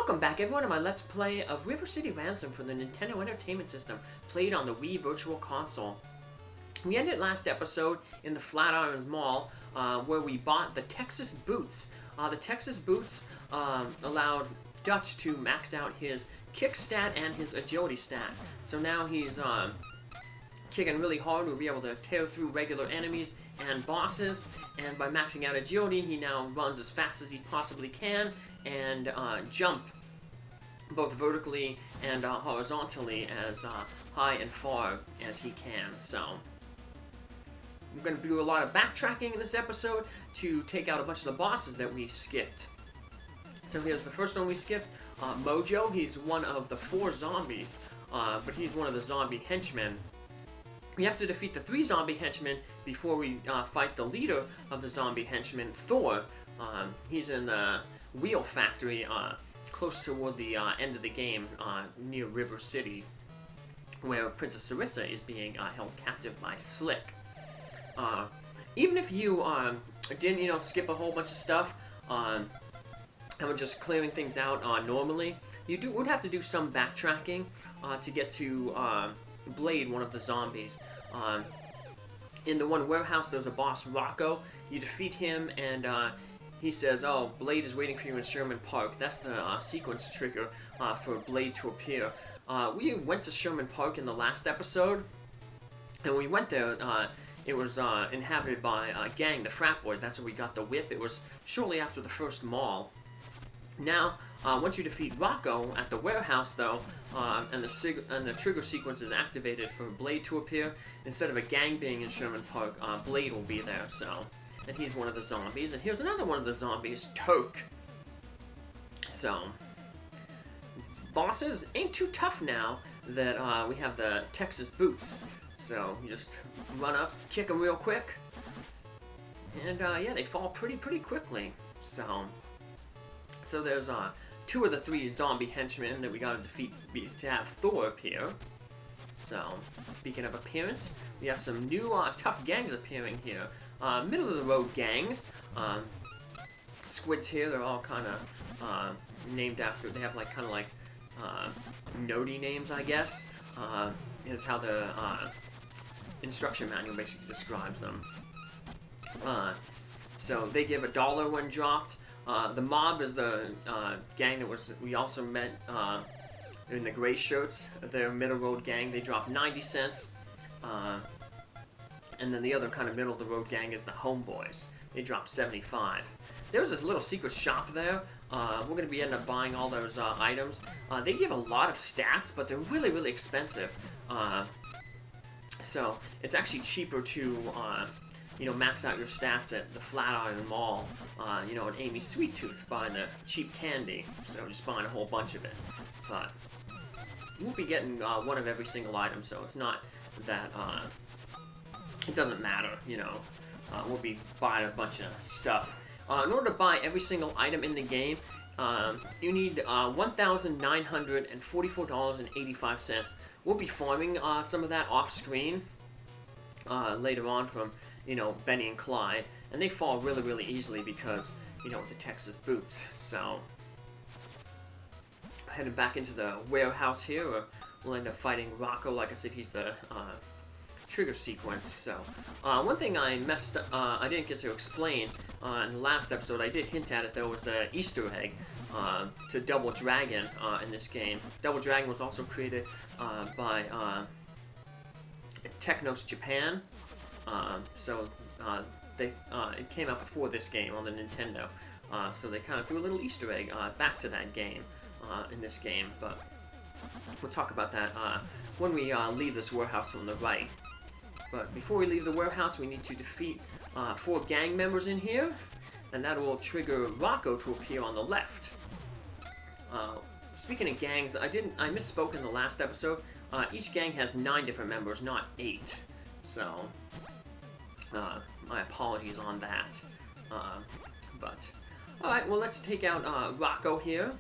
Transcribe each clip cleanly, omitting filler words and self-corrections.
Welcome back everyone to my Let's Play of River City Ransom for the Nintendo Entertainment System, played on the Wii Virtual Console. We ended last episode in the Flatirons Mall, where we bought the Texas Boots. The Texas Boots allowed Dutch to max out his kick stat and his agility stat. So now he's kicking really hard. We'll be able to tear through regular enemies and bosses, and by maxing out agility, he now runs as fast as he possibly can and jump both vertically and horizontally as high and far as he can. So I'm going to do a lot of backtracking in this episode to take out a bunch of the bosses that we skipped. So here's the first one we skipped, Mojo. He's one of the 4 zombies, but he's one of the zombie henchmen. We have to defeat the 3 zombie henchmen before we fight the leader of the zombie henchmen, Thor. He's in the wheel factory close toward the end of the game near River City, where Princess Sarissa is being held captive by Slick. Even if you didn't, skip a whole bunch of stuff and were just clearing things out normally, you would have to do some backtracking to get to Blade, one of the zombies. In the one warehouse, there's a boss, Rocco. You defeat him, and he says, "Oh, Blade is waiting for you in Sherman Park." That's the sequence trigger for Blade to appear. We went to Sherman Park in the last episode, and when we went there, it was inhabited by a gang, the Frat Boys. That's where we got the whip. It was shortly after the first mall. Now, once you defeat Rocco at the warehouse, though, and the trigger sequence is activated for Blade to appear, instead of a gang being in Sherman Park, Blade will be there, so... And he's one of the zombies. And here's another one of the zombies, Turk. So, bosses ain't too tough now that we have the Texas Boots. So, you just run up, kick them real quick, and yeah, they fall pretty quickly. So there's 2 of the 3 zombie henchmen that we gotta defeat to have Thor appear. So, speaking of appearance, we have some new tough gangs appearing here. Middle of the road gangs. Squids here, they're all kind of named after, they have kind of notey names, I guess, is how the instruction manual basically describes them. So they give $1 when dropped. The Mob is the gang that we also met in the gray shirts. Their middle road gang, they drop 90 cents. And then the other kind of middle of the road gang is the Homeboys. They drop 75. There's this little secret shop there. We're going to be ending up buying all those items. They give a lot of stats, but they're really expensive. So it's actually cheaper to max out your stats at the Flatiron Mall, and Amy's Sweet Tooth, buying the cheap candy, so just buying a whole bunch of it. But you won't be getting one of every single item, so it's not that, it doesn't matter, we'll be buying a bunch of stuff. In order to buy every single item in the game, you need $1,944.85. We'll be farming some of that off-screen later on from Benny and Clyde, and they fall really easily because, with the Texas Boots. So, headed back into the warehouse here, where we'll end up fighting Rocco. Like I said, he's the trigger sequence. So, one thing I didn't get to explain in the last episode, I did hint at it though, was the Easter egg to Double Dragon in this game. Double Dragon was also created by Technos Japan. It came out before this game on the Nintendo, so they kind of threw a little Easter egg back to that game in this game, but we'll talk about that when we leave this warehouse on the right. But before we leave the warehouse, we need to defeat 4 gang members in here, and that will trigger Rocco to appear on the left. Speaking of gangs, I misspoke in the last episode. Each gang has 9 different members, not 8. So, my apologies on that. Alright, well, let's take out Rocco here.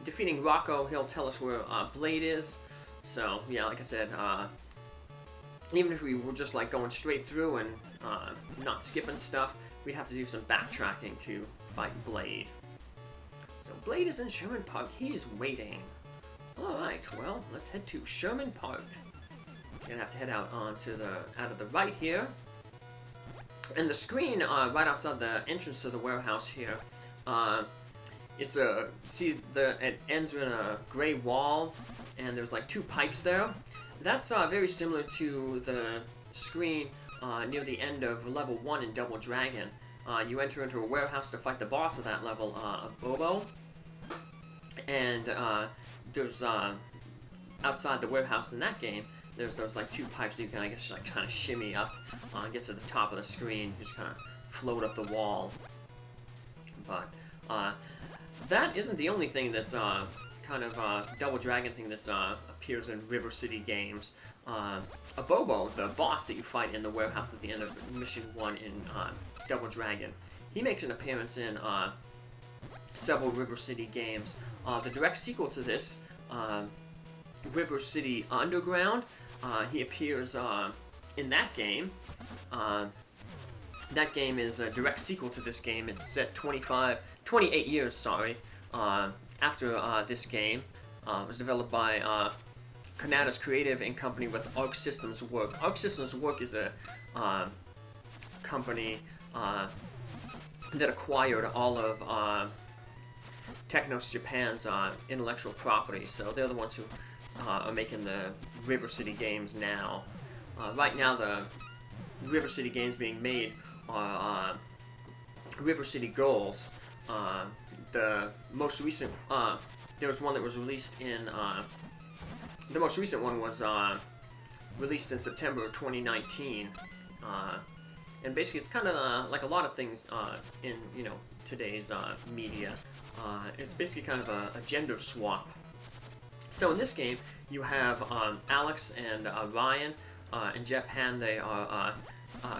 Defeating Rocco, he'll tell us where Blade is. So, yeah, like I said, even if we were just going straight through and not skipping stuff, we'd have to do some backtracking to fight Blade. So Blade is in Sherman Park. He's waiting. Alright, well, let's head to Sherman Park. Gonna have to head out out of the right here. And the screen right outside the entrance to the warehouse here, it's it ends in a gray wall, and there's like 2 pipes there. That's very similar to the screen near the end of level 1 in Double Dragon. You enter into a warehouse to fight the boss of that level, Bobo, and there's outside the warehouse in that game, there's those like 2 pipes you can, I guess, like kind of shimmy up, get to the top of the screen, just kind of float up the wall. But that isn't the only thing that's kind of Double Dragon thing that's appears in River City games. Bobo, the boss that you fight in the warehouse at the end of Mission 1 in Double Dragon, he makes an appearance in several River City games. The direct sequel to this, River City Underground, he appears in that game. That game is a direct sequel to this game. It's set 28 years, sorry, after this game. It was developed by Kanata's Creative in company with Arc Systems Work. Arc Systems Work is a company that acquired all of Technos Japan's intellectual property, so they're the ones who are making the River City games now. Right now, the River City games being made are River City Girls. The most recent, there was one that was released in, the most recent one was released in September of 2019. And basically, it's kind of like a lot of things in today's media. It's basically kind of a gender swap. So in this game, you have Alex and Ryan. In Japan, they are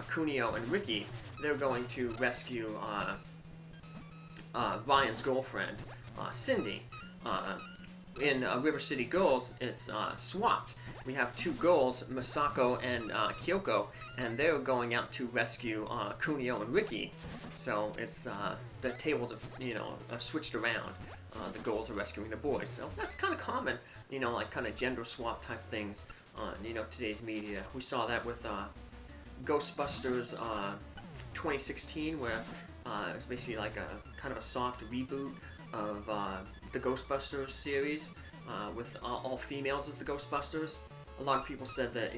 Kunio and Ricky. They're going to rescue Ryan's girlfriend, Cindy. In River City Girls, it's swapped. We have 2 girls, Masako and Kyoko, and they're going out to rescue Kunio and Ricky. So it's the tables are switched around. The girls are rescuing the boys. So that's kind of common, like kind of gender swap type things on today's media. We saw that with Ghostbusters 2016, where it was basically like a kind of a soft reboot of the Ghostbusters series with all females as the Ghostbusters. A lot of people said that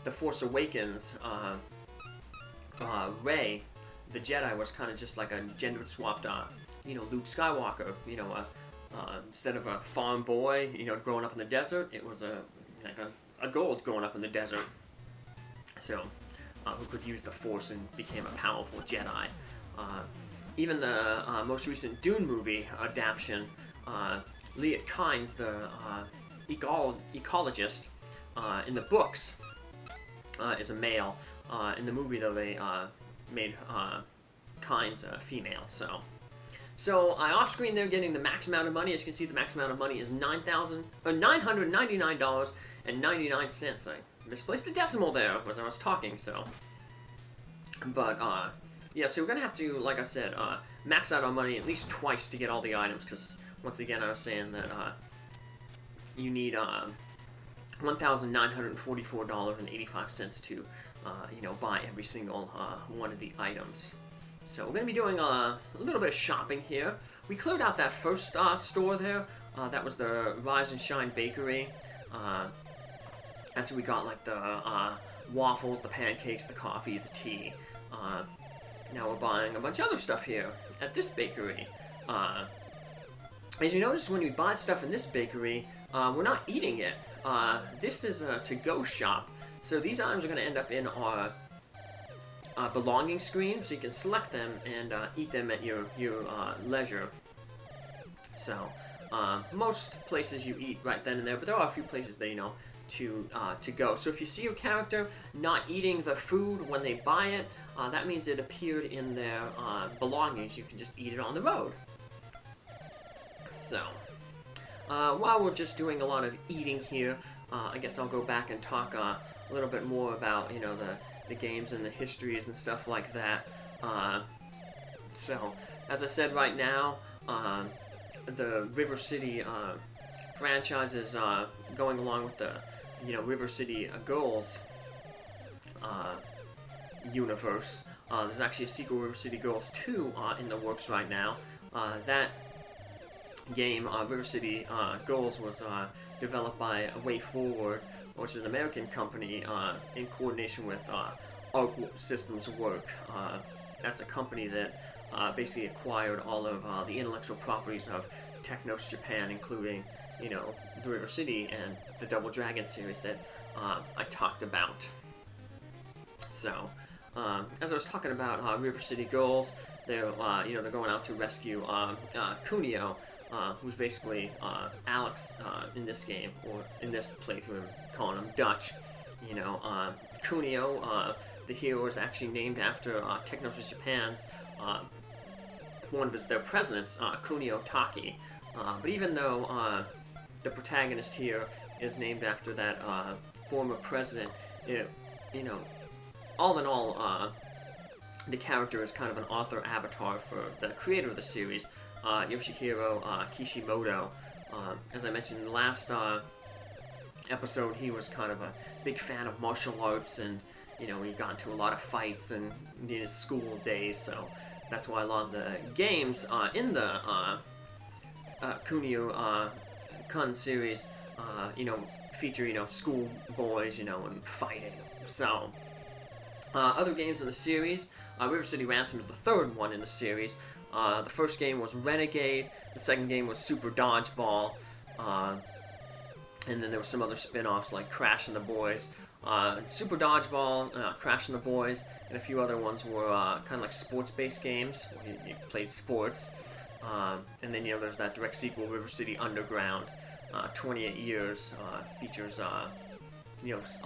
The Force Awakens, Rey, the Jedi, was kind of just like a gender swapped Luke Skywalker. Instead of a farm boy growing up in the desert, it was a gold growing up in the desert. So who could use the Force and became a powerful Jedi. Even the most recent Dune movie adaptation, Liet Kynes, the ecologist in the books, is a male. In the movie, though, they made Kynes a female. So off screen, they're getting the max amount of money. As you can see, the max amount of money is $999.99. I misplaced the decimal there as I was talking. But yeah, so we're gonna have to, like I said, max out our money at least twice to get all the items, because once again, I was saying that you need $1,944.85 to buy every single one of the items. So we're gonna be doing a little bit of shopping here. We cleared out that first store there. That was the Rise and Shine Bakery. That's where we got like the waffles, the pancakes, the coffee, the tea. Now we're buying a bunch of other stuff here at this bakery. As you notice, when we buy stuff in this bakery, we're not eating it. This is a to-go shop, so these items are going to end up in our belonging screen, so you can select them and eat them at your leisure. So most places you eat right then and there, but there are a few places that to go. So if you see your character not eating the food when they buy it, that means it appeared in their belongings. You can just eat it on the road. So while we're just doing a lot of eating here, I guess I'll go back and talk a little bit more about the games and the histories and stuff like that. So as I said, right now the River City franchise is going along with the River City Girls universe. There's actually a sequel, River City Girls 2, in the works right now. That game, River City Girls, was developed by Way Forward, which is an American company in coordination with Arc Systems Work. That's a company that basically acquired all of the intellectual properties of Technos Japan, including, the River City and the Double Dragon series that I talked about. So, as I was talking about River City Girls, they're they're going out to rescue Kunio, who's basically Alex in this game, or in this playthrough, calling him Dutch. Kunio, the hero, is actually named after Technos Japan's one of their presidents, Kunio Taki. But even though the protagonist here is named after that former president, all in all, the character is kind of an author avatar for the creator of the series, Yoshihiro Kishimoto. As I mentioned in the last episode, he was kind of a big fan of martial arts, and he got into a lot of fights in his school days, so that's why a lot of the games in the Kunio-kun series, feature, school boys, and fighting. So, other games in the series, River City Ransom is the third one in the series. The first game was Renegade, the second game was Super Dodgeball, and then there were some other spin-offs like Crash and the Boys. Super Dodgeball, Crash and the Boys, and a few other ones were kind of like sports-based games, where you played sports. And then, there's that direct sequel, River City Underground, 28 Years, features, a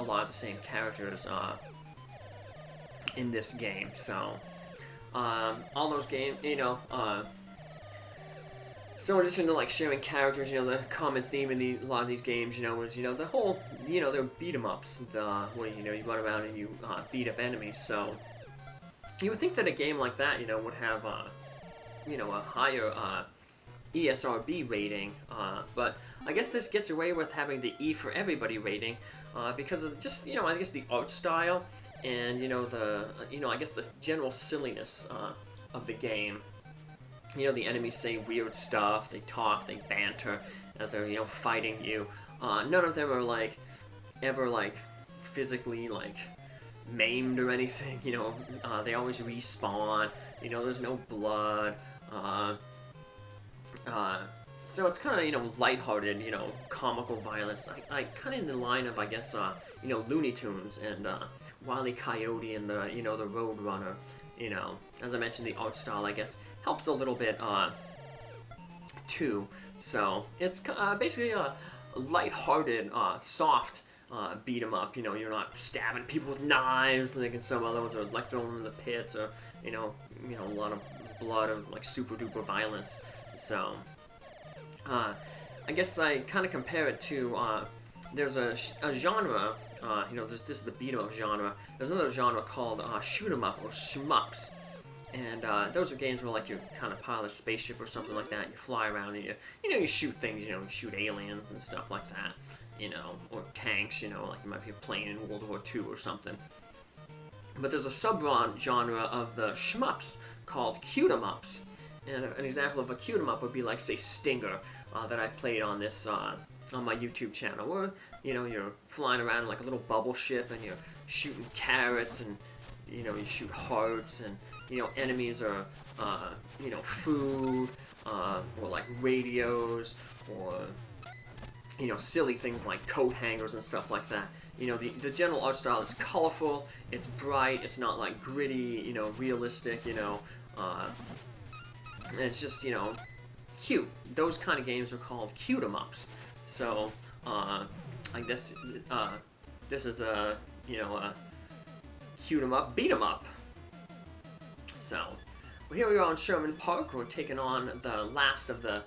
lot of the same characters in this game. So, all those games, so in addition to, like, sharing characters, the common theme in a lot of these games, is, the whole, they're beat-em-ups, you run around and you beat up enemies. So, you would think that a game like that, would have, a higher ESRB rating, but I guess this gets away with having the E for everybody rating, because of just, I guess the art style, and, I guess the general silliness of the game. The enemies say weird stuff, they talk, they banter as they're, fighting you. None of them are, ever, physically, maimed or anything, they always respawn, there's no blood, so it's kind of, lighthearted, comical violence, kind of in the line of, I guess, Looney Tunes and Wile E. Coyote and the Road Runner. As I mentioned, the art style, I guess, helps a little bit, too. So, it's basically a lighthearted, soft beat 'em up. You're not stabbing people with knives like in some other ones, or throwing them in the pits, or a lot of blood, or super duper violence. So, I guess I kind of compare it to there's a genre. This is the beat 'em up genre. There's another genre called shoot 'em up, or shmups, and those are games where you're kind of part of a spaceship or something like that. You fly around and you shoot things. You shoot aliens and stuff like that. Or tanks. You might be a plane in World War II or something. But there's a sub-genre of the shmups called cute 'em ups, and an example of a cute 'em up would be say Stinger, that I played on this on my YouTube channel, where you're flying around like a little bubble ship and you're shooting carrots, and you shoot hearts, and enemies are food, or radios, or silly things like coat hangers and stuff like that. The general art style is colorful, it's bright, it's not gritty, realistic, and it's just cute. Those kind of games are called cute 'em ups. So, I guess this is a cute 'em up, beat 'em up. So, well, here we are on Sherman Park. We're taking on the last of the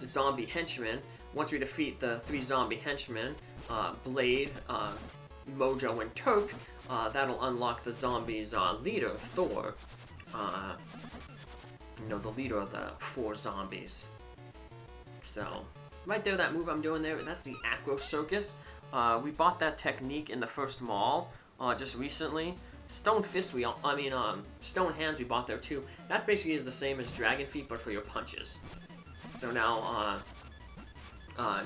zombie henchmen. Once we defeat the 3 zombie henchmen, Blade, Mojo, and Turk, that'll unlock the zombies' leader, Thor. The leader of the 4 zombies. So, right there, that move I'm doing there, that's the Acro Circus. We bought that technique in the first mall just recently. Stone Fist, Stone Hands we bought there too. That basically is the same as Dragon Feet, but for your punches. So now,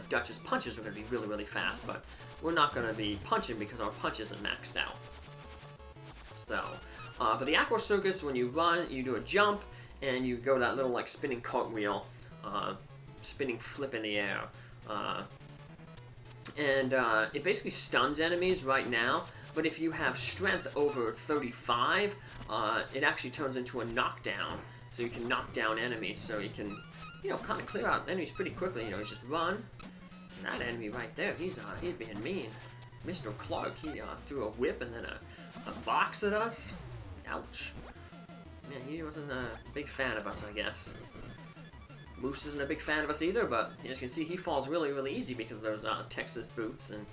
Dutch's punches are going to be really, really fast, but we're not going to be punching because our punch isn't maxed out. So, but the Acro Circus, when you run, you do a jump, and you go that little, like, spinning cartwheel, spinning flip in the air. It basically stuns enemies right now, but if you have strength over 35, it actually turns into a knockdown, so you can knock down enemies, so you can, kind of clear out enemies pretty quickly. You just run. And that enemy right there, he's being mean. Mr. Clark, he threw a whip and then a box at us. Ouch. Yeah, he wasn't a big fan of us, I guess. Moose isn't a big fan of us either, but as you can see, he falls really, really easy because of those Texas boots. And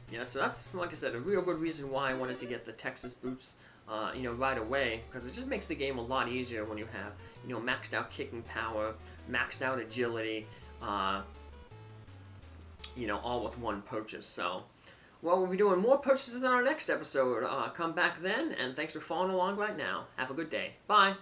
yeah, so that's, like I said, a real good reason why I wanted to get the Texas boots, right away, because it just makes the game a lot easier when you have, maxed out kicking power, maxed out agility, all with one purchase. So, well, we'll be doing more purchases in our next episode. Come back then, and thanks for following along right now. Have a good day. Bye.